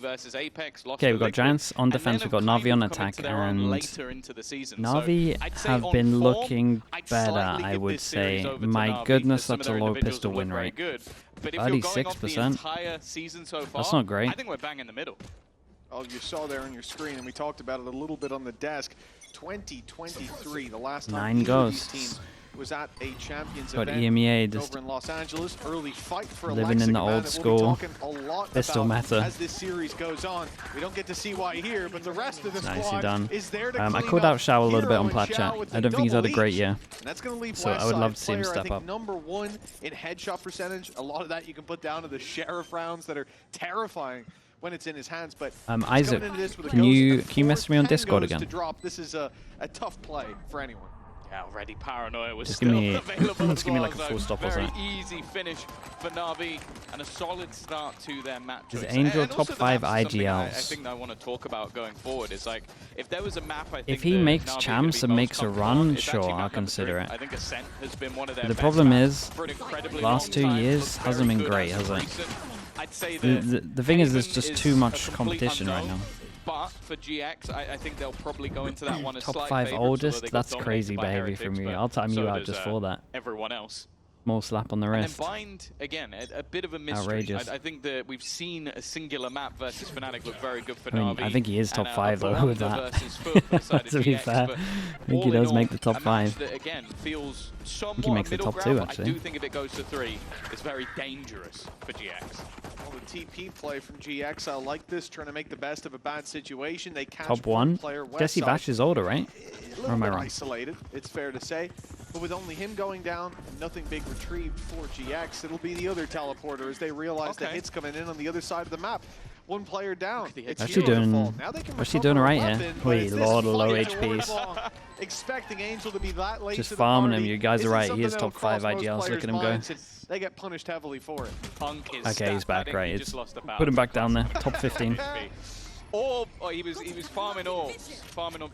versus Apex. Okay, we've got Giants on defense, we've got NAVI on attack, and NAVI have been looking better, I would say. My goodness, that's a low pistol win rate. 36%? That's not great. I think we're bang in the middle. Oh, you saw there on your screen, and we talked about it a little bit on the desk. 2023, the last time 9 ghosts. team was at a Champions Got event EMEA just over in Los Angeles. Early fight for living in the old school pistol meta. As this series goes on, we don't get to see why here, but the rest of the Nicely done. is there to I called out Shao a little bit on Plat Chat. I don't think he's had a great year. And that's going to leave So I would love to see him player, step up. #1 in headshot percentage. A lot of that you can put down to the Sheriff rounds that are terrifying when it's in his hands. But Isaac, can you message me on Discord again? This is a tough play for anyone. Yeah, already Paranoia was Just still give me, available. just give me like a full stop or Very something. easy finish for Navi and a solid start to their match. Is Angel and top also 5 that's something I IGLs? think I want to talk about going forward. Is like if there was a map, I think If he makes champs and makes a run, sure, I'll consider it. I think Ascent has been one of their The best problem maps is, for an incredibly last long 2 time. years Looks hasn't very been good great, as has of it? recent. I'd say The thing is, there's Haven just is too a much complete competition right unknown. now. But for GX, I think they'll probably go into that one as Top slight 5 favorites, although oldest? they got That's dominated crazy by behavior Heretics, from you. but I'll time so you out does, just for that. Everyone else. More slap on the And wrist. then Bind, again, a bit of a mystery. Outrageous. I think that we've seen a singular map versus Fnatic look very good for I mean, Navi. I think he is top and, 5 though with Blunder that. versus Foot for the side of To be GX, fair, but I think he all in does all, make the top a match 5. That, again, feels somewhat he makes the middle top ground, 2 but actually. I do think if it goes to 3, it's very dangerous for GX. Well, the TP play from GX, I like this, trying to make the best of a bad situation. They catch Top 1? player Desi Bash is older, right? A Or am I little bit wrong? isolated, it's fair to say. But with only him going down, nothing big retrieved for GX. It'll be the other teleporter as they realize the hits coming in on the other side of the map. One player down. It's Actually doing, now they can actually doing recover a alright here. weapon, but Wait, it's this Lord of low fight towards HPs. long. Expecting Angel to be that late Just to the farming party him, you guys are isn't right. He something is that'll top 5 cross most IGLs. Look players' at him go. minds, and they get punished heavily for it. Punk is Okay, he's back, static. right. He It's just lost a battle. put him back down there. Top 15. Or he was farming orbs,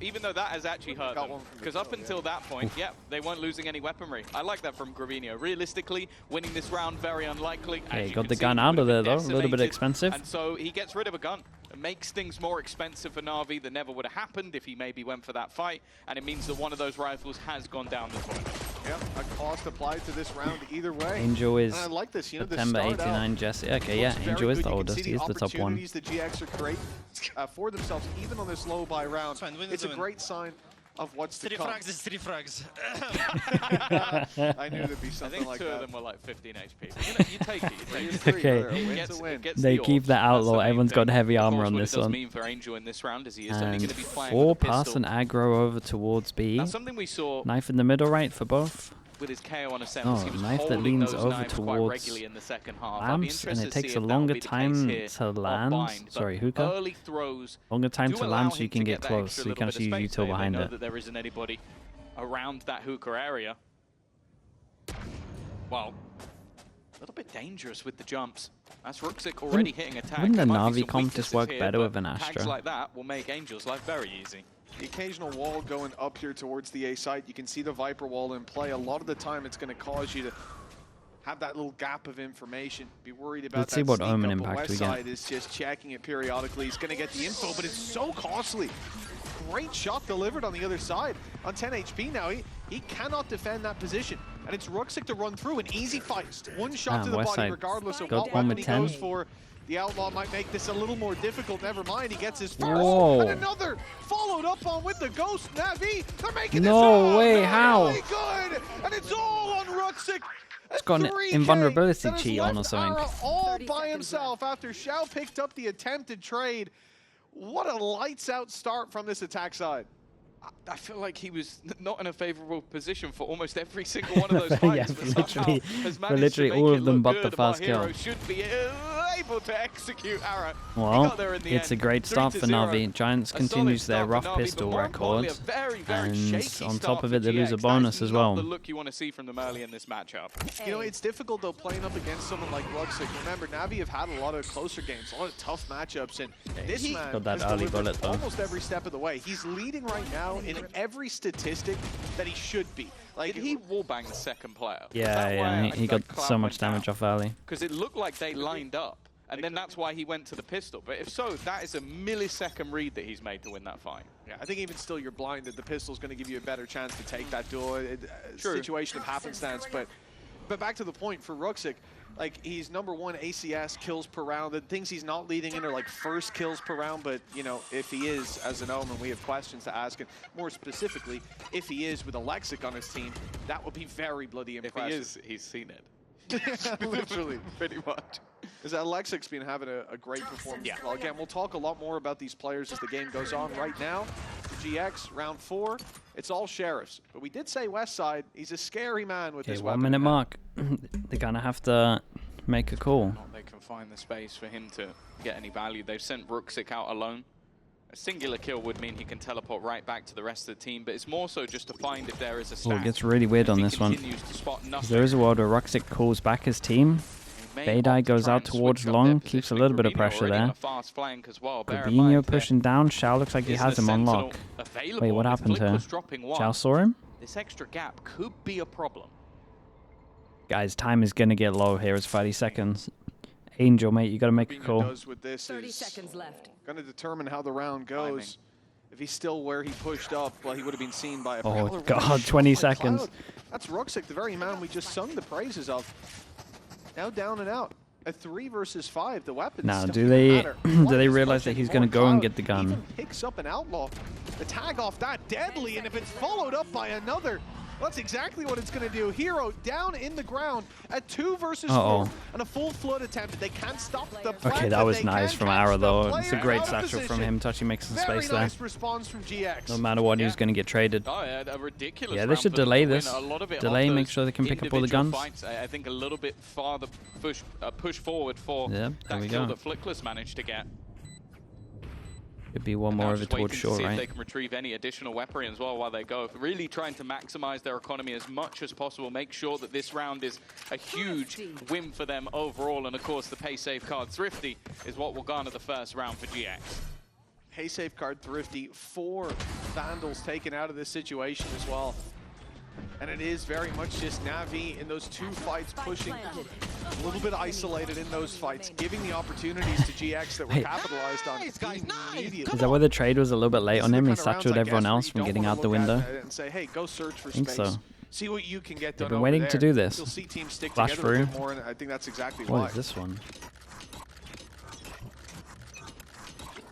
even though that has actually hurt them. Because up until that point, yeah, they weren't losing any weaponry. I like that from Gravino. Realistically, winning this round, very unlikely. Okay, got the gun out of there though, a little bit expensive. And so he gets rid of a gun. It makes things more expensive for Navi than never would have happened if he maybe went for that fight. And it means that one of those rifles has gone down this way. Yeah, a cost applied to this round either way. Angel is and I like this, September 89 Jesse. Okay, yeah, Angel is the oldest. He is the top 1. The GX are great for themselves, even on this low buy round. It's a great sign of what's to come. 3 frags. I knew there'd be something like that. I think 2 of them were like 15 HP. You take it. You take it. Okay, they keep the outlaw. Everyone's got heavy armor on this one. Mean for Angel in this round is he is And only going to be playing 4 with a pass pistol. and aggro over towards B. Now, something we saw Knife in the middle, right, for both. with his KO on Ascent, Oh, he was knife that holding leans those over knives quite towards regularly in the second half. lamps, and it takes a longer time to land. Sorry, hookah. Early throws Longer time do to allow land so him you can to get that close, extra so you can little bit actually of use space. util behind They know it. that there isn't anybody around that hookah area. Well, a little bit dangerous with the jumps. That's Ruxic already hitting a tag. Wouldn't the There might be Navi some comp just weaknesses work here, better but with an tags Astra? like that will make Angel's life very easy. The occasional wall going up here towards the A site, you can see the Viper wall in play. A lot of the time it's going to cause you to have that little gap of information, be worried about Let's that see what sneak Omen up. impact West we get. side is just checking it periodically. He's going to get the info, but it's so costly. Great shot delivered on the other side. On 10 HP now, he cannot defend that position. And it's Ruxic to run through an easy fight. One shot to the West body side regardless of got what one weapon with he 10. goes for. The Outlaw might make this a little more difficult. Never mind, he gets his first. Whoa. And another followed up on with the Ghost Navi. They're making No this way, really how? good. And it's all on Ruxic. It's got an 3K invulnerability that has cheat on or left something. Ara all by himself after Shao picked up the attempted trade. What a lights out start from this attack side. I feel like he was not in a favorable position for almost every single one of those fights. Yeah, but for somehow literally- has for managed literally to make all it of them look but good. the first Our hero kill. should be able to execute Ara. He Well, got there in the it's a end. great start for 3-0. Navi. Giants A solid continues their start for rough Navi, but pistol more record. importantly, a very, very And shaky on start top of for it, they lose a GX. bonus That's as not well. the look you want to see from them early in this matchup. You know, it's difficult though playing up against someone like Ruxic. Remember, Navi have had a lot of closer games, a lot of tough matchups, and this man got that has early delivered bullet, though. almost every step of the way. He's leading right now in every statistic that he should be. Like Did he wallbang the second player? Yeah, he got so much damage off early. Because it looked like they lined up. And then that's why he went to the pistol. But if so, that is a millisecond read that he's made to win that fight. Yeah, I think even still you're blinded. The pistol's going to give you a better chance to take that duel. Situation of happenstance. But back to the point for Ruxic, like, he's #1 ACS kills per round. The things he's not leading in are like first kills per round, but you know, if he is as an Omen, we have questions to ask, and more specifically, if he is with Alexic on his team, that would be very bloody impressive. If he is, he's seen it. Literally. Pretty much. Because Alexic's been having a great performance. Well, again, we'll talk a lot more about these players as the game goes on. Right now, for GX, round 4, it's all Sheriffs. But we did say Westside, he's a scary man with this weapon. 1 minute mark. They're going to have to make a call. They can find the space for him to get any value. They've sent Ruxic out alone. A singular kill would mean he can teleport right back to the rest of the team, but it's more so just to find if there is a stack. Oh, it gets really weird on this one. There is a world where Ruxic calls back his team. Baydai goes out towards long, keeps a little bit of pressure there. Gravino pushing down. Xiao looks like he has him on lock. Wait, what happened here? Xiao saw him? This extra gap could be a problem. Guys, time is going to get low here. It's 30 seconds. Angel, mate, you got to make a call. 30 seconds left. Going to determine how the round goes. If he's still where he pushed up, well, he would have been seen by a Oh, God, 20 seconds. That's Ruxic, the very man we just sung the praises of. Now down and out. A 3 versus 5. The weapons. Now, do they realize that he's going to go and get the gun? Even picks up an outlaw. The tag off that deadly, and if it's followed up by another, that's exactly what it's going to do. Hero down in the ground at 2 versus 4 and a full flood attempt. They can't stop the plant. Okay, that was nice from Ara though. It's a great satchel from him. Touchy makes some space there. Nice response from GX. No matter what, he's going to get traded. Oh, yeah, a ridiculous. Yeah, they should delay this. Delay, make sure they can pick up all the guns. Fights, I think a little bit farther push forward for that kill that Flickless managed to get. Could be one more over towards shore, right? If they can retrieve any additional weaponry as well while they go. Really trying to maximize their economy as much as possible. Make sure that this round is a huge win for them overall. And of course, the pay safe card Thrifty is what will garner the first round for GX. Pay safe card Thrifty, 4 Vandals taken out of this situation as well. And it is very much just Navi in those 2 fights pushing, a little bit isolated in those fights, giving the opportunities to GX that were capitalized on immediately. Is that where the trade was a little bit late on him? He satcheled everyone else from getting out the window. And say, hey, go search for I think space. so. See what you can get done. They've been waiting to do this. You'll see teams stick Flash together a through. bit more, and I think that's exactly why. What is this one?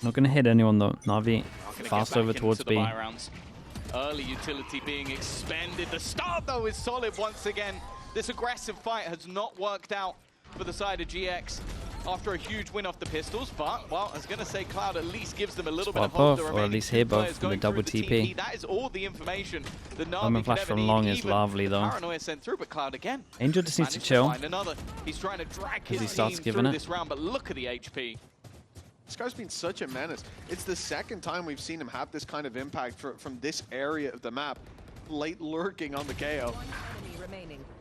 Not going to hit anyone though. Navi fast over towards B. Early utility being expended. The start, though, is solid once again. This aggressive fight has not worked out for the side of GX after a huge win off the pistols. But, well, I was going to say Cloud at least gives them a little bit of hope. Or at least hear both from the double TP. That is all the information the Navi flash from long is lovely, though. Paranoia sent through, but Cloud again. Angel just needs to chill. He's trying to drag his team through this round, but look at the HP. This guy's been such a menace. It's the second time we've seen him have this kind of impact from this area of the map. Late lurking on the KO.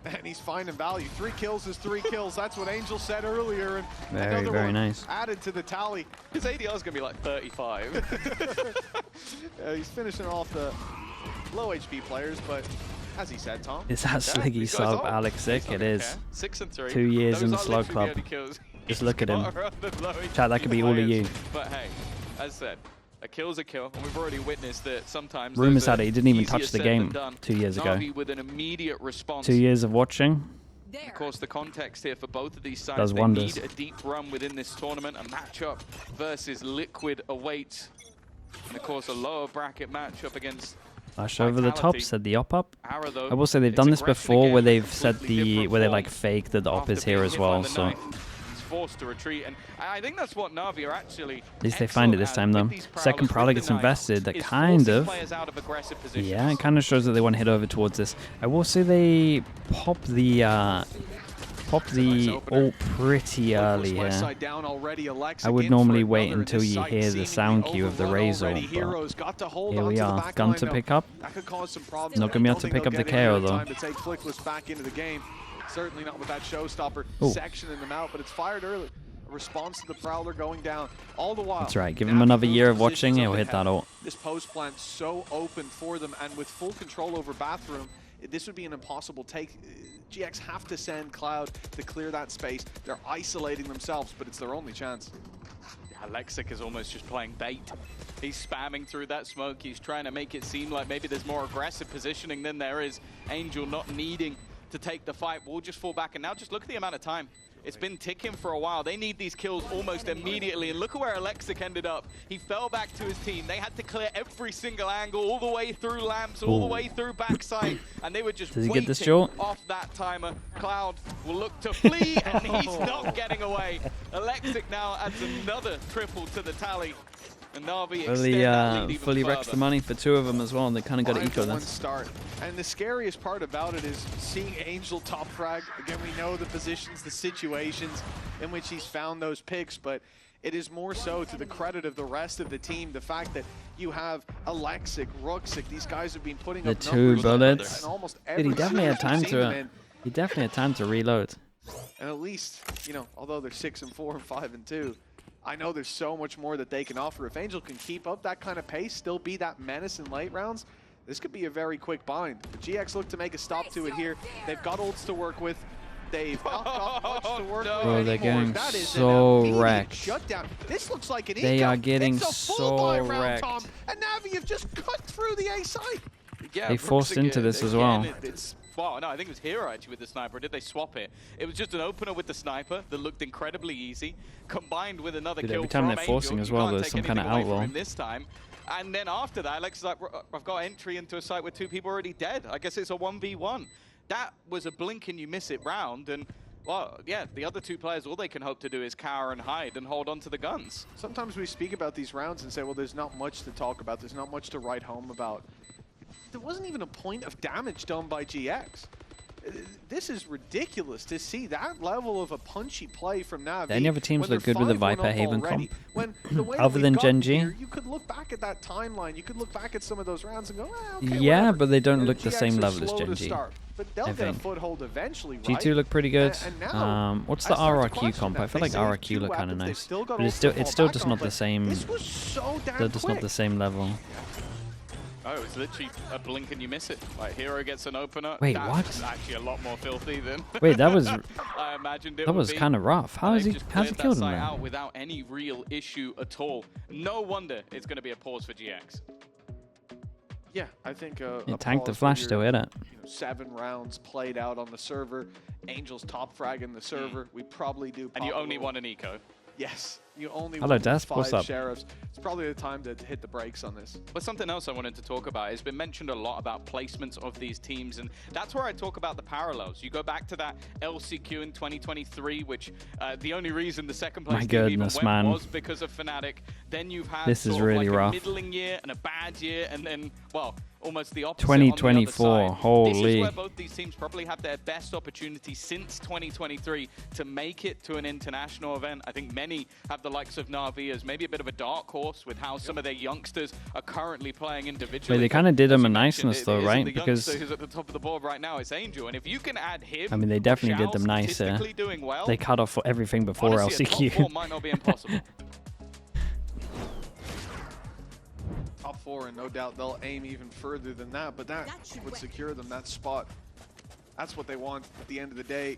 And he's finding value. 3 kills is 3 kills. That's what Angel said earlier. And another very one nice. Added to the tally. His ADR is going to be like 35. He's finishing off the low HP players, but as he said, Tom. Is that Sliggy sub Alexic? It is. 6 and 3. 2 years in the Slug Club. Just look at him. Chat, that could be all of you. But hey, as said, a kill's a kill, and we've already witnessed that sometimes. Rumors had it he didn't even touch the game 2 years ago. With an immediate response. 2 years of watching. Of course, the context here for both of these sides, does wonders. They need a deep run within this tournament. A matchup versus Liquid awaits. And of course, a lower bracket matchup against Flash over the top, said the op. Arrow, though, I will say they've done this before where they've said where they like fake that the op is here as well. So forced to retreat, and I think that's what Navi are actually. At least they find it this time though. Second Prowler gets invested. That kind of. Yeah, it kind of shows that they want to head over towards this. I will say they pop the ult pretty early here. I would normally wait until you hear the sound cue of the Razor, but here we are. Gun to pick up. Not going to be able to pick up the KO though. Certainly not with that showstopper section in the mouth, but it's fired early. A response to the Prowler going down. All the while. That's right. Give him another year of watching, he'll hit that ult. This post plant so open for them, and with full control over bathroom, this would be an impossible take. GX have to send Cloud to clear that space. They're isolating themselves, but it's their only chance. Alexic is almost just playing bait. He's spamming through that smoke. He's trying to make it seem like maybe there's more aggressive positioning than there is. Angel not needing to take the fight. We'll just fall back. And now just look at the amount of time. It's been ticking for a while. They need these kills almost immediately. And look at where Alexic ended up. He fell back to his team. They had to clear every single angle, all the way through lamps, all the way through backside. And they were just waiting off that timer. Cloud will look to flee, and he's not getting away. Alexic now adds another triple to the tally. And NAVI fully wrecks the money for 2 of them as well, and they kind of got to eco one start. And the scariest part about it is seeing Angel top frag. Again, we know the positions, the situations in which he's found those picks, but it is more so to the credit of the rest of the team. The fact that you have Alexic, Ruxic, these guys have been putting up 2 bullets. And almost Dude, he definitely had time to. He definitely had time to reload. And at least, you know, although they're 6 and 4 and 5 and 2. I know there's so much more that they can offer. If Angel can keep up that kind of pace, still be that menace in late rounds, this could be a very quick bind. The GX look to make a stop to it here. They've got ults to work with. They've not got much to work with anymore. They're getting so wrecked. Shutdown. This looks like an They are getting so wrecked. Tom, and NAVI have just cut through the A side. Yeah, they forced into this as well. Well, no, I think it was Hero actually with the sniper. Or did they swap it? It was just an opener with the sniper that looked incredibly easy, combined with another kill every time from they're forcing Angel. as well, there's some kind of outlaw. This time. And then after that, Alex is like, I've got entry into a site with 2 people already dead. I guess it's a 1v1. That was a blink and you miss it round. And, well, yeah, the other 2 players, all they can hope to do is cower and hide and hold on to the guns. Sometimes we speak about these rounds and say, well, there's not much to talk about. There's not much to write home about. There wasn't even a point of damage done by GX. This is ridiculous to see that level of a punchy play from Navi. Any other teams look good with the Viper Haven comp? When the way Other than Gen G? Here, you could look back at that timeline. You could look back at some of those rounds and go, okay, yeah, whatever. but they don't look the GX same are level as slow Gen to G. start, but they'll get a foothold eventually, right? G2 look pretty good. And now, what's the RRQ comp? I feel like RRQ look kind of nice, but it's still just not the same. This was so damn Still just not the same level. Oh, it's literally a blink and you miss it. Like, Hero gets an opener. Wait, That's what? actually a lot more filthy than Wait, that was I imagined it that would was be. kind of rough. How's he killed him out without any real issue at all. No wonder it's going to be a pause for GX. Yeah, I think it tanked the flash though, innit? 7 rounds played out on the server. Angel's top frag in the server. We probably do. And you only want an eco. Yes, you only Hello, want Desk. 5 What's up? sheriffs. It's probably the time to hit the brakes on this. But something else I wanted to talk about. It's been mentioned a lot about placements of these teams, and that's where I talk about the parallels. You go back to that LCQ in 2023, which the only reason the second place team even went was because of Fnatic. Then you've had this is really like rough. a middling year and a bad year, and then, well, almost the opposite 2024, on the other side. holy. This is where both these teams probably have their best opportunity since 2023 to make it to an international event. I think many have the likes of NAVI as maybe a bit of a dark horse with how some of their youngsters are currently playing individually. Wait, they kind of did him a niceness though, right? Because who's at the top of the board right now is Angel, and if you can add him, I mean, they definitely did them nicer. Well, they cut off everything before honestly, LCQ. A top 4 might not be impossible. Top 4, and no doubt they'll aim even further than that, but that would secure them that spot. That's what they want at the end of the day.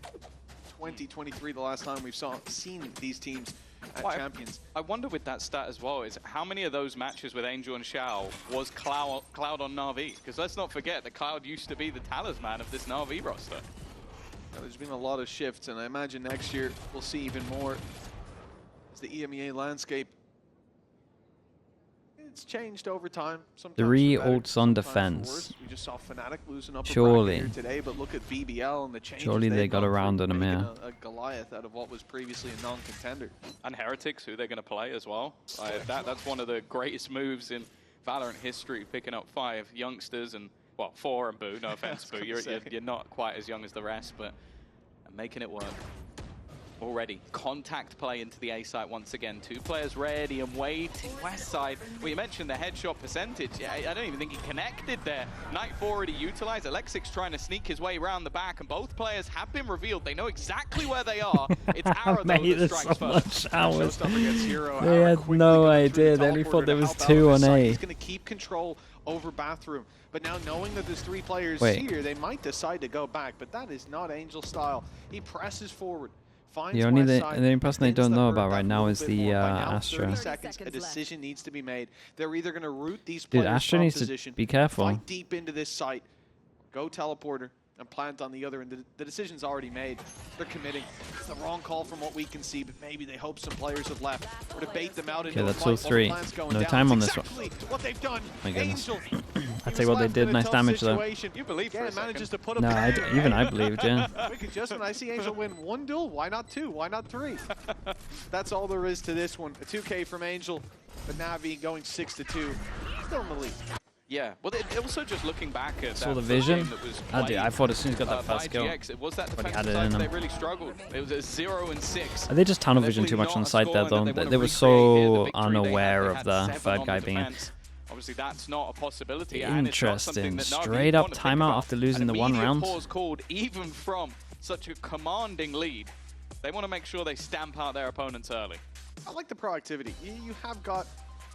2023, the last time we've seen these teams at champions. I wonder with that stat as well, is how many of those matches with Angel and Xiao was Cloud on Na'Vi? Because let's not forget that Cloud used to be the talisman of this Na'Vi roster. There's been a lot of shifts, and I imagine next year we'll see even more as the EMEA landscape. It's changed over time. Sometimes 3 ults on defense. We just saw Fnatic lose an upper Surely. bracket here today, but look at BBL and the changes. Surely they got around on him here. A Goliath out of what was previously a non-contender. And Heretics, who they're going to play as well. That's one of the greatest moves in Valorant history, picking up 5 youngsters and, well, 4 and Boo. No offense, Boo. You're not quite as young as the rest, but making it work. Already contact play into the A site once again. 2 players ready and waiting. West side, well, you mentioned the headshot percentage. Yeah, I don't even think he connected there. Knife already utilized. Alexic's trying to sneak his way around the back, and both players have been revealed. They know exactly where they are. It's Arrow though that strikes first. They had no idea. They only thought there was 2 on A. He's going to keep control over bathroom. But now knowing that there's 3 players here, they might decide to go back. But that is not Angel style. He presses forward. The only person they don't know about right now is the Astra. 30 seconds, a decision needs to be made. They're either going to root these Dude, players Astra from needs position, to be careful. fight deep into this site, go teleporter, and plant on the other end. The decision's already made. They're committing. It's the wrong call from what we can see, but maybe they hope some players have left or to bait them out. Okay, that's all 3. No time on this one. What they've done. My goodness. Angel, I'll tell you what, they did nice damage though. You believe manages to put no, even I believed, yeah. Quick adjustment. I see Angel win 1 duel. Why not 2? Why not 3? That's all there is to this one. A 2K from Angel, but Navi going 6-2. Still in the lead. Yeah, well, also just looking back at saw the vision. I thought as soon as he got that first kill, it was that but he had defensive it in side him. they really struggled. It was a 0-6. They just tunnel vision too much on the side there, though. They were so unaware of the third guy being in. Obviously, that's not a possibility. Interesting. Straight up timeout after losing the 1 round. Pause called even from such a commanding lead. They want to make sure they stamp out their opponents early. I like the proactivity. You have got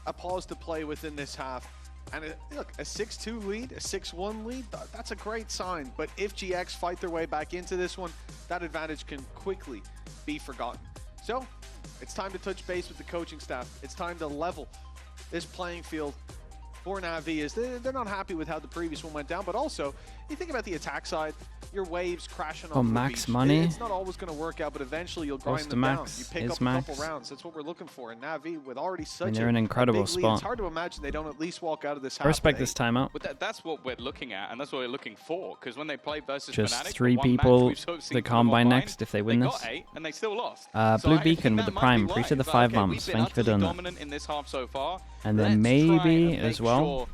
a pause to play within this half. And look, a 6-2 lead, a 6-1 lead, that's a great sign. But if GX fight their way back into this one, that advantage can quickly be forgotten. So, it's time to touch base with the coaching staff. It's time to level this playing field for NAVI. They're not happy with how the previous one went down, but also, you think about the attack side, your waves crashing on max the beach. Money. It's not always going to work out, but eventually you'll grind them down. You pick up a couple rounds. That's what we're looking for. And NAVI, with already such they're in an incredible big lead, spot. it's hard to imagine they don't at least walk out of this half. I respect this timeout. But that's what we're looking at, and that's what we're looking for. Because when they play versus just Fnatic, 3 people that combine next if they win this. Got 8, and they still lost. Blue Beacon with the Prime, 3 to the 5 months. Thank you for doing that. In this half so far. And then maybe as well.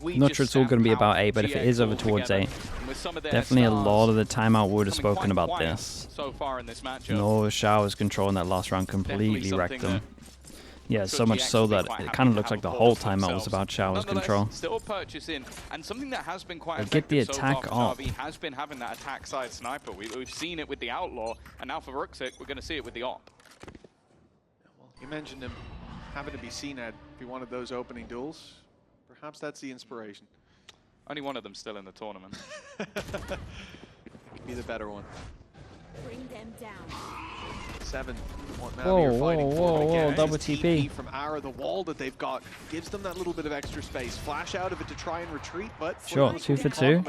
Not sure it's all going to be about 8, but if it is over towards 8, definitely a lot of the timeout would have spoken about this. So far in this matchup. No, Shower's control in that last round completely wrecked them. Yeah, so much so that it kind of looks like the whole timeout was about Shower's control. Still purchasing, and something that has been quite get the attack so far up. NAVI has been having that attack side sniper. We've seen it with the Outlaw, and now for Ruxic, we're going to see it with the Op. Well, you mentioned him having to be seen at be one of those opening duels. Perhaps that's the inspiration. Only one of them still in the tournament. Be the better one. Bring them down. 7. Whoa, double TP. From Ara, the wall that they've got gives them that little bit of extra space. Flash out of it to try and retreat, but sure, 2 for 2.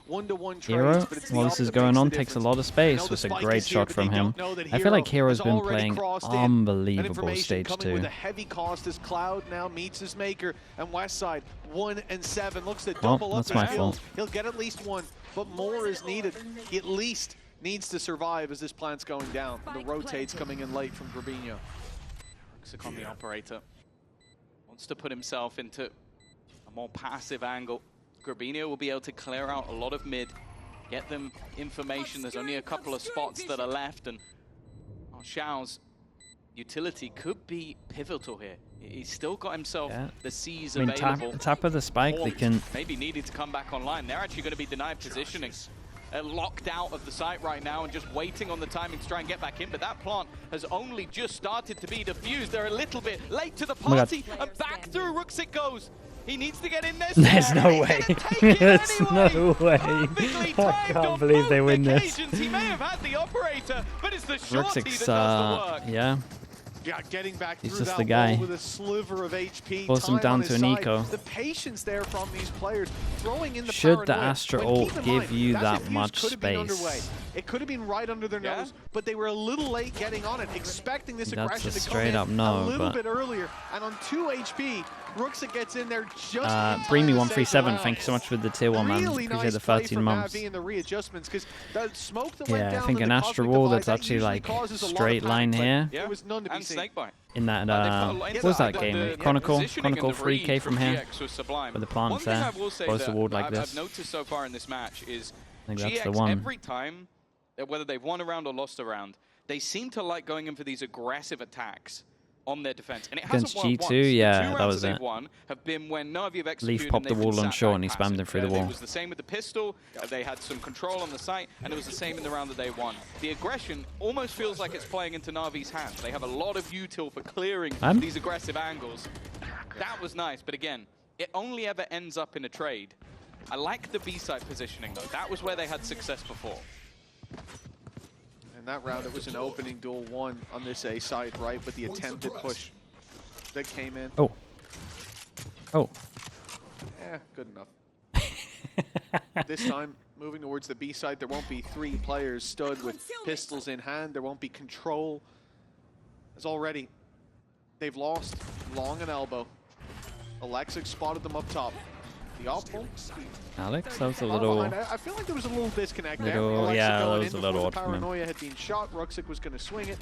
1-to-1 Hero, while this is going on, takes a lot of space. It's a great shot from him. I feel like Hero's been playing unbelievable stage 2. With a heavy cost as Cloud now meets his maker, and Westside 1 and 7 looks to Well, double up that's my his fault. kills. He'll get at least 1, but more is needed. He at least needs to survive as this plant's going down. And the rotates coming in late from Grabinho. Ruxic on the operator. Wants to put himself into a more passive angle. Grabinho will be able to clear out a lot of mid, get them information. There's only a couple of spots that are left, and Xiao's utility could be pivotal here. He's still got himself the C's available. Tap of the spike, they can maybe needed to come back online. They're actually going to be denied positioning. Locked out of the site right now and just waiting on the timing to try and get back in, but that plant has only just started to be defused. They're a little bit late to the party, and back through Ruxic goes. He needs to get in there. There's no way. There's no way. I can't believe they win this. He may have had the operator, but it's the shorty that does the work. Yeah. Yeah, getting back through just that the guy. wall with a sliver of HP. Force him down to an eco. The patience there from these players, throwing in the Should the paranoia. Astra ult give you that defuse much could have been underway. space? It could have been right under their nose, but they were a little late getting on it, expecting this aggression to come in a little bit earlier. And on 2 HP, Ruxic gets in there just Breamy 137, thank you so much for the tier 1, man. Really Appreciate nice the 13 months. And the readjustments, because the smoke that Yeah, I think an Astra wall that's actually like straight line here. There was none to be seen. In that, what was that game? Chronicle 3K from here. With the plants there. Close the wall like this. I've noticed so far in this match is I think that's the GX one. every time, whether they've won a round or lost a round, they seem to like going in for these aggressive attacks on their defense. And it Against hasn't worked G2, once. yeah, The 2 that rounds was they've it. won have been when NAVI have executed. Leaf popped the wall on short and he spammed him through the wall. It was the same with the pistol. They had some control on the site, and it was the same in the round that they won. The aggression almost feels like it's playing into NAVI's hands. They have a lot of util for clearing these aggressive angles. That was nice, but again, it only ever ends up in a trade. I like the B-side positioning, though. That was where they had success before. And that round, it was an opening duel 1 on this A side, right? With the attempted push that came in. Oh. Oh. Yeah, good enough. This time, moving towards the B side, there won't be 3 players stood with pistols in hand. There won't be control. As already, they've lost Long and Elbow. Alexic spotted them up top. The optimal. Alex, that was a little... I feel like there was a little disconnect there. Alexic Yeah, that going was in a little before odd the from him. Paranoia had been shot. Ruxic was going to swing it.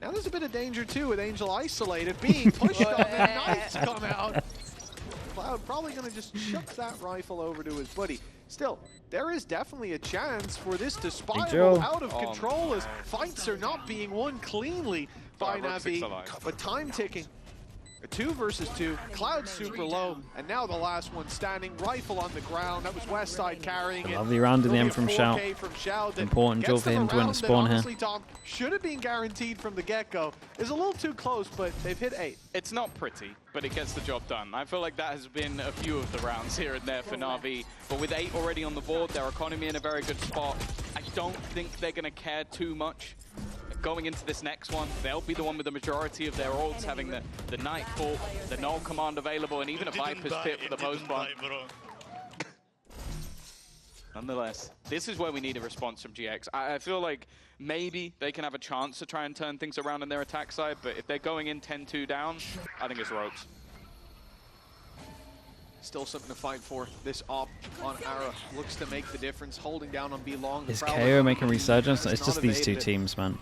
Now there's a bit of danger too with Angel isolated, being pushed on, and knives come out. Cloud probably going to just chuck that rifle over to his buddy. Still, there is definitely a chance for this to spiral out of control as fights are not being won cleanly by NAVI, but time ticking. A 2 versus 2, Cloud super low, and now the last one standing, rifle on the ground. That was Westside carrying it. Lovely round in the end from Shao. Important job for him to win the spawn here. Honestly, Tom, should have been guaranteed from the get-go. It's a little too close, but they've hit 8. It's not pretty, but it gets the job done. I feel like that has been a few of the rounds here and there for NAVI, but with 8 already on the board, their economy in a very good spot. I don't think they're going to care too much. Going into this next one, they'll be the one with the majority of their ults, having the Nightfall, the null command available, and even a Viper's Pit for the most part. Nonetheless, this is where we need a response from GX. I feel like maybe they can have a chance to try and turn things around on their attack side, but if they're going in 10-2 down, I think it's ropes. Still something to fight for. This op on Ara looks to make the difference, holding down on B long. Is KO making resurgence? It's just these 2 teams, man.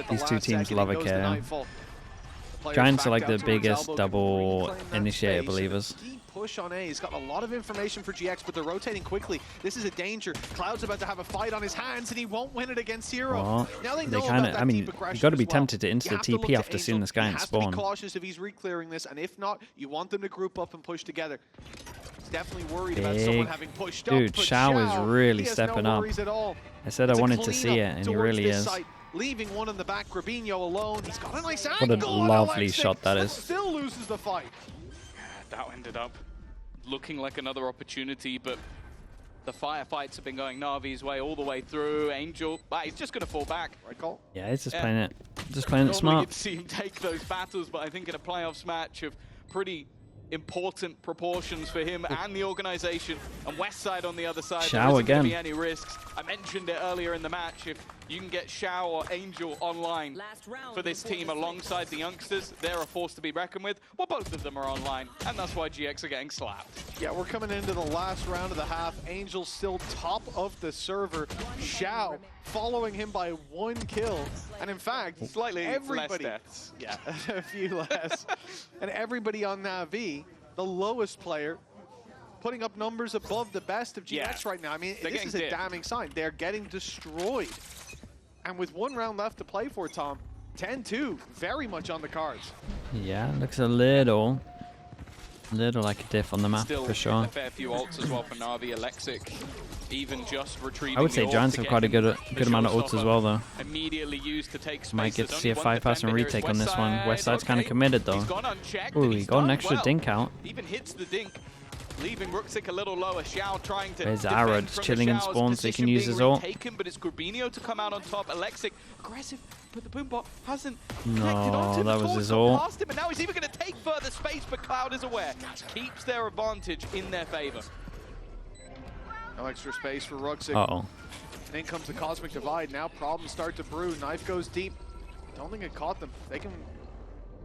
These 2 teams love a KO. Giants are like the biggest double initiator believers. Push on A. He's got a lot of information for GX, but they're rotating quickly. This is a danger. Cloud's about to have a fight on his hands, and he won't win it against Hero. Well, now they know kind of. I mean, you got to be tempted to insta TP after Angel. seeing this guy in spawn. You have to be cautious if he's re-clearing this, and if not, you want them to group up and push together. He's definitely worried about someone having pushed up. Dude, Shao is really stepping up. I said I wanted to see it, and he really is. Leaving one in the back, Grabinho alone. He's got a nice angle. What a lovely shot that is. Still loses the fight. That ended up looking like another opportunity, but the firefights have been going Navi's way all the way through. Angel, he's just going to fall back. Right call? Yeah, he's just playing it. Just playing it smart. You'd see him take those battles, but I think in a playoffs match of pretty important proportions for him and the organization, and Westside on the other side, there isn't going to be any risks. I mentioned it earlier in the match. If you can get Shao or Angel online for this team alongside the youngsters, they're a force to be reckoned with. Well, both of them are online, and that's why GX are getting slapped. Yeah, we're coming into the last round of the half. Angel's still top of the server. Shao following him by 1 kill. And in fact, slightly everybody, less deaths. Yeah, a few less. And everybody on NAVI, the lowest player, putting up numbers above the best of GX right now. I mean, this is a damning sign. They're getting destroyed. And with 1 round left to play for, Tom, 10-2, very much on the cards. Yeah, looks a little like a diff on the map. Still for sure. A fair few ults as well for NAVI. Alexic, even just retrieving. I would say Giants have quite a good amount of ults as well, though. Immediately used to take space. Might get to see a 5-person retake on this one. Westside's kind of committed though. Ooh, he got an extra dink out. Even hits the dink, leaving Ruxic a little lower. Shao trying to. There's Ara just chilling in spawn so he can use his ult. But it's Grabinho to come out on top. Alexic aggressive, but the boombot hasn't. No, that was his ult. Past him, and now he's even going to take further space, but Cloud is aware. Keeps their advantage in their favor. No extra space for Ruxic. Uh-oh. And in comes the Cosmic Divide. Now problems start to brew. Knife goes deep. Don't think it caught them. They can...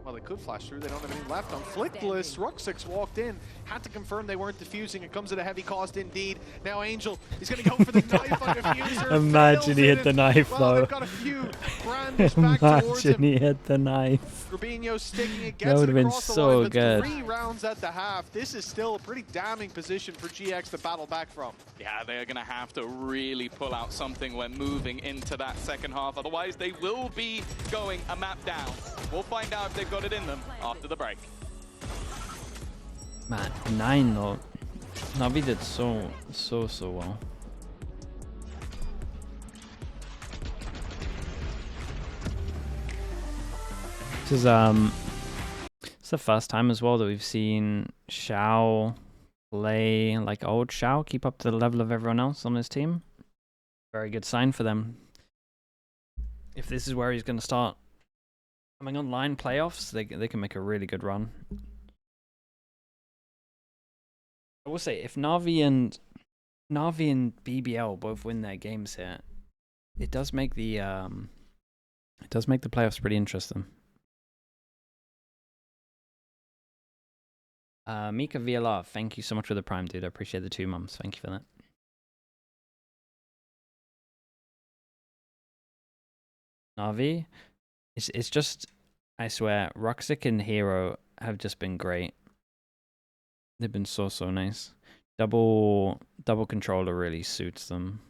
Well, they could flash through. They don't have any left on Flickless. Ruxic's walked in. Had to confirm they weren't defusing. It comes at a heavy cost indeed. Now Angel, he's going to go for the knife on diffuser. Imagine he hit the knife, though. They've got a few brands back towards him. Imagine he hit the knife. Grabinho sticking it, That would have been so line, good. 3 rounds at the half. This is still a pretty damning position for GX to battle back from. Yeah, they're going to have to really pull out something when moving into that second half. Otherwise, they will be going a map down. We'll find out if they've got it in them after the break. Man, 9 though. NAVI did so well. This is It's the first time as well that we've seen Xiao play like old Xiao, keep up to the level of everyone else on his team. Very good sign for them. If this is where he's going to start coming online playoffs, they can make a really good run. I will say, if Navi and BBL both win their games here, it does make the playoffs pretty interesting. Mika VLR, thank you so much for the Prime, dude. I appreciate the 2 months. Thank you for that. Navi, it's just, I swear, Ruxic and Hero have just been great. They've been so nice. Double controller really suits them.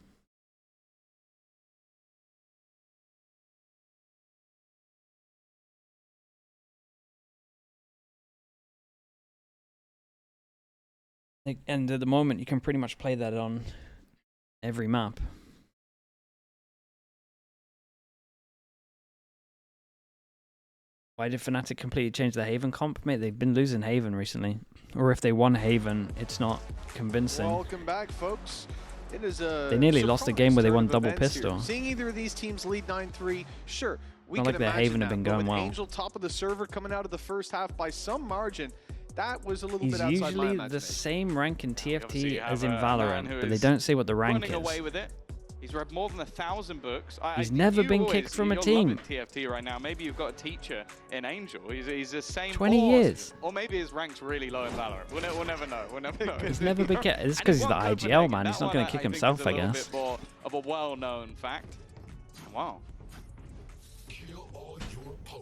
And at the moment, you can pretty much play that on every map. Why did Fnatic completely change the Haven comp? Mate, they've been losing Haven recently. Or if they won Haven, it's not convincing. Welcome back, folks. It is a they nearly lost a game where they won double pistol. Here. Seeing either of these teams lead 9-3, sure. We not can like their Haven have been going well. Angel top of the server coming out of the first half by some margin. That was a little He's bit outside my usually imagination. the same rank in TFT as in Valorant, but they don't say what the rank is. Away with it. He's read more than 1,000 books. He's never been kicked from a team. TFT right now. Maybe you've got a teacher in Angel. He's the same. 20 years. Or maybe his rank's really low in Valorant. We'll never know. We'll never know. He's never been kicked. It's because he's the IGL, man. He's not going to kick himself, I guess. A bit more of a well-known fact. Wow.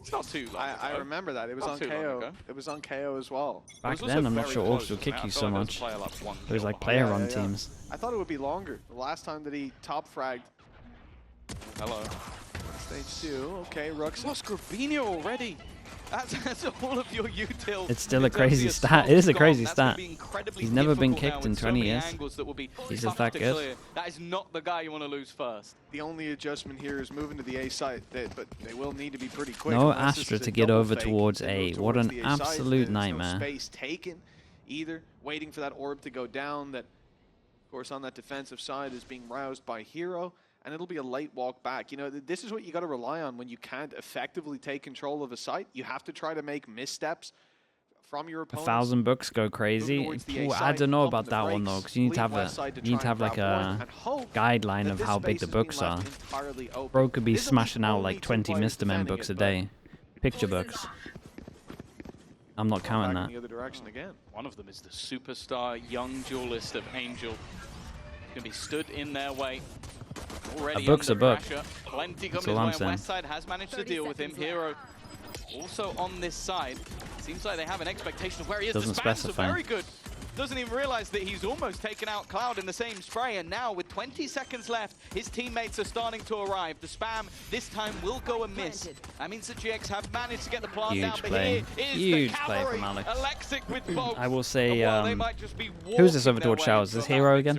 It's not too long ago. I remember that. It was on KO. It was on KO as well. Back then, I'm not sure Orcs would kick you so much. It was like player-run teams. I thought it would be longer. The last time that he top fragged. Hello. Stage 2. Okay, Rux. Lost Grabinho already. That's all of your util. It's still a crazy stat. It is a crazy stat. He's never been kicked in 20 years. He's just that good. That is not the guy you want to lose first. The only adjustment here is moving to the A site, but they will need to be pretty quick. No Astra to get over towards A. What an absolute nightmare. No space taken either. Waiting for that orb to go down. That, of course, on that defensive side is being roused by Hero. And it'll be a late walk back. You know, this is what you got to rely on when you can't effectively take control of a site. You have to try to make missteps from your opponents. 1,000 books go crazy. Ooh, I don't know about that one though, because you need to have like a guideline of how big the books are. Bro could be smashing out like 20 Mr. Men books a day, picture books. I'm not counting that. One of them is the superstar young duelist of Angel. Going to be stood in their way. Already a book's a book. Plenty coming his way. Westside has managed to deal with him. Hero also on this side. Seems like they have an expectation of where he is. Doesn't specify. Very good. Doesn't even realize that he's almost taken out Cloud in the same spray. And now with 20 seconds left, his teammates are starting to arrive. The spam this time will go amiss. That means the GX have managed to get the plant down. But here is huge the play from Alex. Alexic with both. I will say, who's this over towards Showers? Is this Hero again?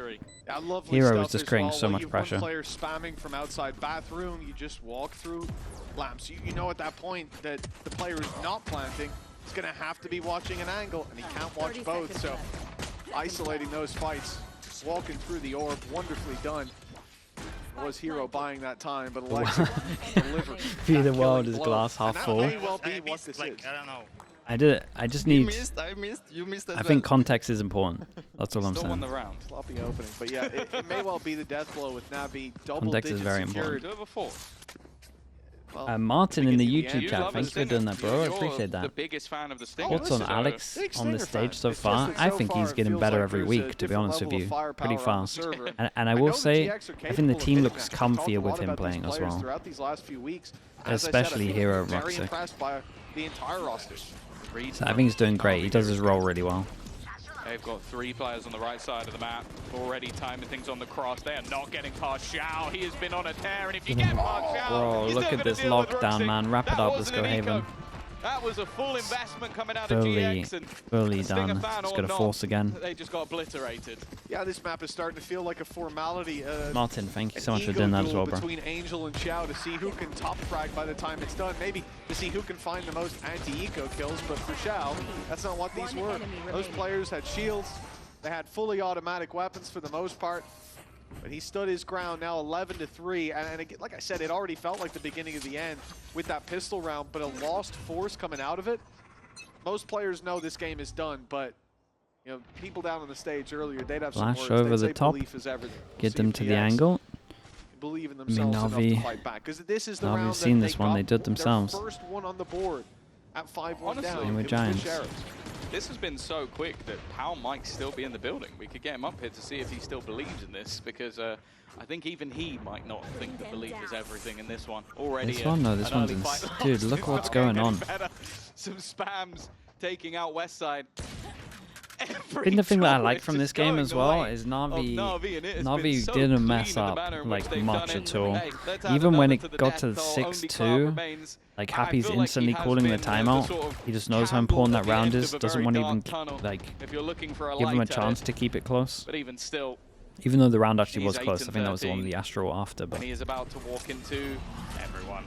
Hero is just creating so much pressure. Players spamming from outside bathroom. You just walk through lamps. You know at that point that the player is not planting. He's going to have to be watching an angle, and he can't watch both, so isolating those fights, walking through the orb, wonderfully done. Was Hero buying that time, but Alexic delivered. View the world is glass half full. That may well be what this is. I don't know. I just need. You missed I think context is important. That's all I'm saying. Won the round. Sloppy opening, but yeah, it may well be the death blow with Navi. Context is very important. Well, Martin in the YouTube chat, thanks for doing that, bro. I appreciate that. The biggest fan of the Stinger. What's on Alex on the stage so far? I think he's getting better every week, to be honest with you. Pretty fast. And I will say, I think the team looks comfier with him playing as well. Especially Hero Ruxic. So I think he's doing great. He does his role really well. They've got 3 players on the right side of the map. Already timing things on the cross. They are not getting past Xiao. He has been on a tear, and if you get past Xiao, bro, look at this lockdown, man. Wrap it up. Let's go Haven. That was a full investment coming out of GX, and fully done. It's got to force again. They just got obliterated. Yeah, this map is starting to feel like a formality. Martin, thank you so much for doing that as well, bro. Between Angel and Chow to see who can top frag by the time it's done. Maybe to see who can find the most anti-eco kills, but for Chow, that's not what these were. Those players had shields. They had fully automatic weapons for the most part. But he stood his ground now 11-3, and again, like I said, it already felt like the beginning of the end with that pistol round, but a lost force coming out of it. Most players know this game is done, but you know, people down on the stage earlier, they'd have some Flash words. over the top, get them to the angle. Believe in themselves enough to fight back, because this is the round Navi's seen this one, they did themselves. First one on the board at 5-1 down. Same with Giants. This has been so quick that Powell might still be in the building. We could get him up here to see if he still believes in this, because I think even he might not think that belief is everything in this one. Already this one? No, this one's dude, look what's going on. Some spams taking out Westside. I think the thing that I like from this game as well is Navi didn't mess up like much at all. Even when it got to 6-2, like Happy's instantly calling the timeout. He just knows how important that round is. Doesn't want to even like give him a chance to keep it close. But even still, even though the round actually was close, I think that was the one with the Astro after. But he is about to walk into everyone.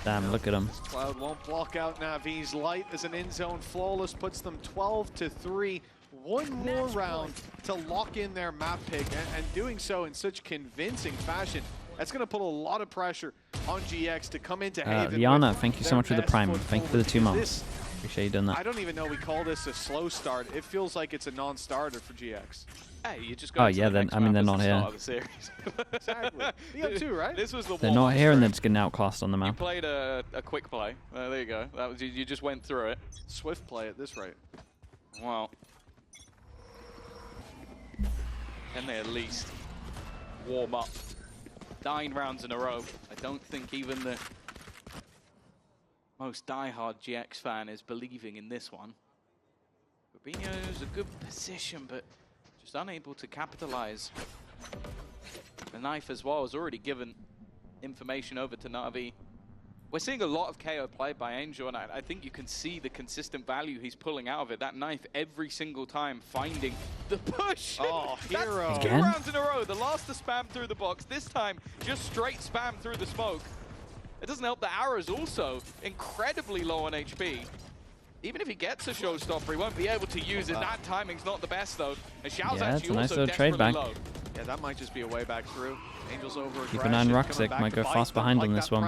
Damn, look at him. Cloud won't block out Navi's light as an in-zone flawless puts them 12-3. One more round to lock in their map pick, and doing so in such convincing fashion. That's going to put a lot of pressure on GX to come into Haven. Liana, thank you so much for the prime. Thank you for the 2 months. Appreciate you doing that. I don't even know we call this a slow start. It feels like it's a non-starter for GX. Hey, you just go yeah, then I mean they're not here. Exactly. BO2, right? This was the they're not here, and they're just getting outclassed on the map. You played a quick play. There you go. That was you just went through it. Swift play at this rate. Wow. Can they at least warm up? 9 rounds in a row. I don't think even the most diehard GX fan is believing in this one. Rubinho's a good position, but just unable to capitalize. The knife as well has already given information over to Navi. We're seeing a lot of KO play by Angel, and I think you can see the consistent value he's pulling out of it. That knife every single time finding the push. Oh, hero. That's 2 rounds in a row. The last to spam through the box. This time, just straight spam through the smoke. It doesn't help that Arrow's also incredibly low on HP. Even if he gets a showstopper, he won't be able to use it. That timing's not the best, though. And Xiao's actually nice also trade back. low. Yeah, that might just be a way back through. Angel's over. Keep an eye on Ruxic, might go fast behind on this one.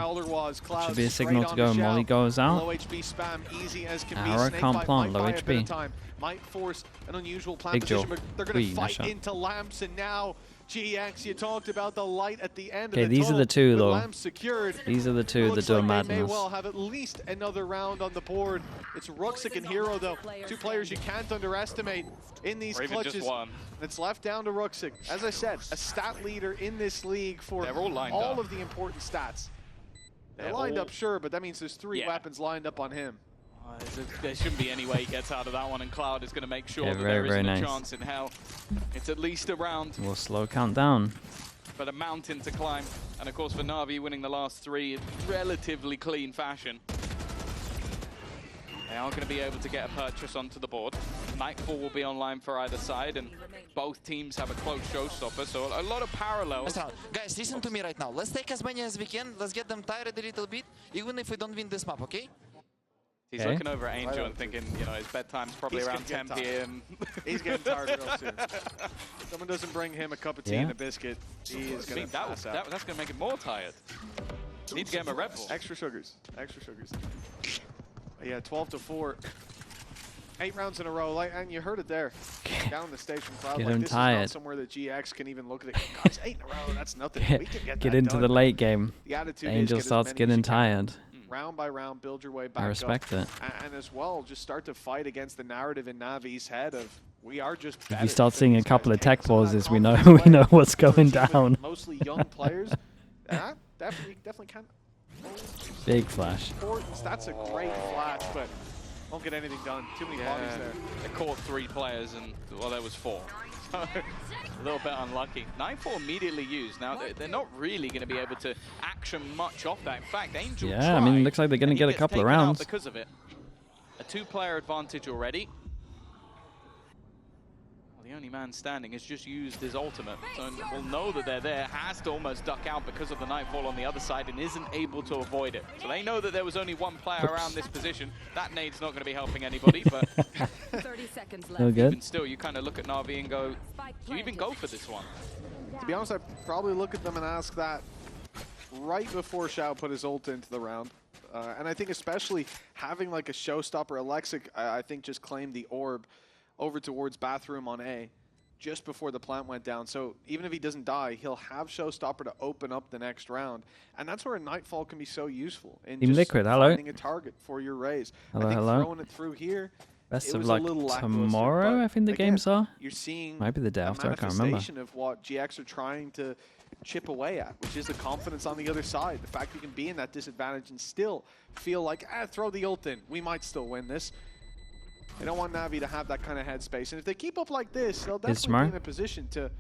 Should be a signal to go. Molly goes out. Low HP spam, easy as can Arrow be. can't plant, low HP. Might force an unusual plant position, but they're going to fight into lamps, and now GX, you talked about the light at the end of the these are the 2 though. Secured. These are the 2 that do madness. They may well have at least another round on the board. It's Ruxic and Hero though. 2 players you can't underestimate in these clutches. Just one. It's left down to Ruxic. As I said, a stat leader in this league for all of the important stats. They're lined up, sure, but that means there's 3 weapons lined up on him. There shouldn't be any way he gets out of that one, and Cloud is going to make sure that there isn't a chance in hell. It's at least a round. We'll slow countdown. But a mountain to climb. And of course for Navi winning the last 3 in relatively clean fashion. They are going to be able to get a purchase onto the board. Nightfall will be online for either side, and both teams have a close showstopper, so a lot of parallels. Guys, listen to me right now. Let's take as many as we can. Let's get them tired a little bit, even if we don't win this map, okay? He's looking over at Angel and thinking, you know, his bedtime's probably around 10 p.m. He's getting tired real soon. If someone doesn't bring him a cup of tea and a biscuit, he is going to pass out. That's going to make him more tired. Need to get him a Red Bull. Extra sugars. Extra sugars. Yeah, 12-4. 8 rounds in a row, and you heard it there. Down the stage from Cloud. Get like, him this tired. is not somewhere that GX can even look at it. Guys, 8 in a row, that's nothing. We can get Get that into done. the late game. The attitude Angel is starts getting tired. Round by round, build your way back I respect it. And as well, just start to fight against the narrative in Navi's head of we are just better. If we start seeing a couple of tech pauses, we know what's going down. Mostly young players. Definitely can. Big flash. That's a great flash, but Won't get anything done. Too many bodies there. They caught 3 players and, well, there was 4. So, a little bit unlucky. Nightfall immediately used. Now, they're not really going to be able to action much off that. In fact, Angel tried, I mean, it looks like they're going to get a couple of rounds. Because of it. A 2-player advantage already. The only man standing has just used his ultimate, so will know that they're there, has to almost duck out because of the Nightfall on the other side and isn't able to avoid it. So they know that there was only 1 player around this position. That nade's not going to be helping anybody, but 30 seconds left. Good. Even still, you kind of look at NAVI and go, do you even go for this one? To be honest, I'd probably look at them and ask that right before Xiao put his ult into the round. And I think especially having like a showstopper, Alexic, I think just claimed the orb over towards bathroom on A just before the plant went down. So even if he doesn't die, he'll have showstopper to open up the next round. And that's where a Nightfall can be so useful in Team just Liquid, finding a target for your raise. Hello, I think hello. throwing it through here, Best it of was a luck little lackluster, tomorrow, but I think the again, games are. You're seeing Might be the day after, I can't remember. manifestation of what GX are trying to chip away at, which is the confidence on the other side. The fact you can be in that disadvantage and still feel like, throw the ult in. We might still win this. They don't want Navi to have that kind of headspace. And if they keep up like this, they'll definitely be in a position to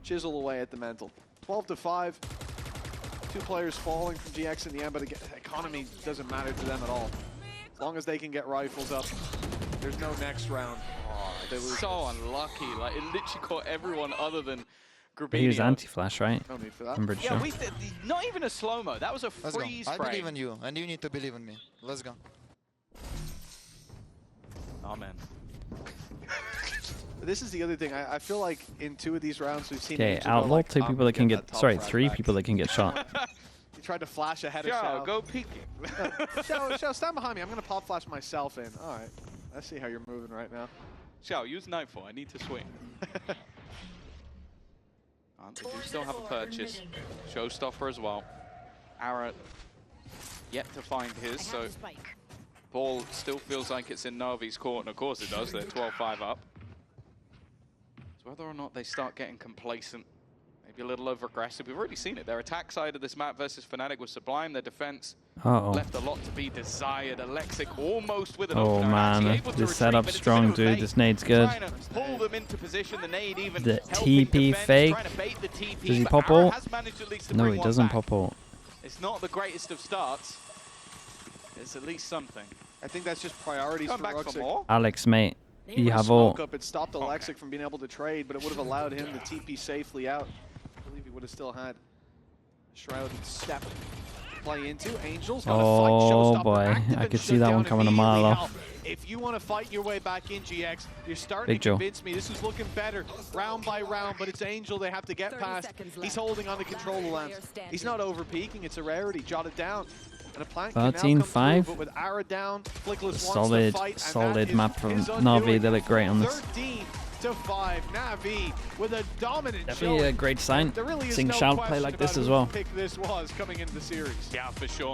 chisel away at the mental. 12-5. 2 players falling from GX in the end, but again, economy doesn't matter to them at all. As long as they can get rifles up, there's no next round. Oh, they were so unlucky. Like, it literally caught everyone other than Grabinio. He was anti-flash, right? No need for that. I'm pretty sure. Not even a slow-mo. That was a Let's go. freeze I frame. believe in you, and you need to believe in me. Let's go. Amen. This is the other thing. I feel like in 2 of these rounds we've seen. Okay, Angel go outlaw, like, 2 I'm people gonna that can that get, top sorry, frag 3 back. people that can get shot. He tried to flash ahead of Xiao, Xiao. go peek it. Xiao, stand behind me. I'm gonna pop flash myself in. All right. I see how you're moving right now. Xiao, use Nightfall. I need to swing. They do still have a purchase. Showstopper as well. Ara yet to find his, so ball still feels like it's in Navi's court, and of course it does. They're 12-5 up. So whether or not they start getting complacent, maybe a little over-aggressive, we've already seen it. Their attack side of this map versus Fnatic was sublime. Their defense left a lot to be desired. Alexic almost with an opener, man, this setup's strong, dude. This nade's good. Trying to pull them into position. The nade even The helping TP defend, fake. trying to bait the TP, Does he but pop Ara ult? has managed at least to No, bring he one doesn't back. pop ult. It's not the greatest of starts. It's at least something. I think that's just priorities Come for back for Ruxic. more. Alex, mate, you have Smoke ult. up, it stopped Alexic from being able to trade, but it would have allowed him to TP safely out. I believe he would have still had Shrouded step to play into. Angels got to fight Showstopper. Boy, Active I and could shut see that down one coming a mile immediately. off. Now, if you want to fight your way back in GX, you're starting Big to Joe. convince me this is looking better round by round, but it's Angel they have to get 30 past. seconds He's left. holding on to control the lamps. He's not over peaking, it's a rarity. Jot it down. And a plant 13-5. but with Ara down, Flickless Solid, wants to fight, and solid that map is from his Navi. undoing. They look great on this. 13-5, Navi with a dominant Definitely a showing. great sign. There really is Seeing no Shao question play like this about as whose well. pick this was coming into the series. Yeah, for sure.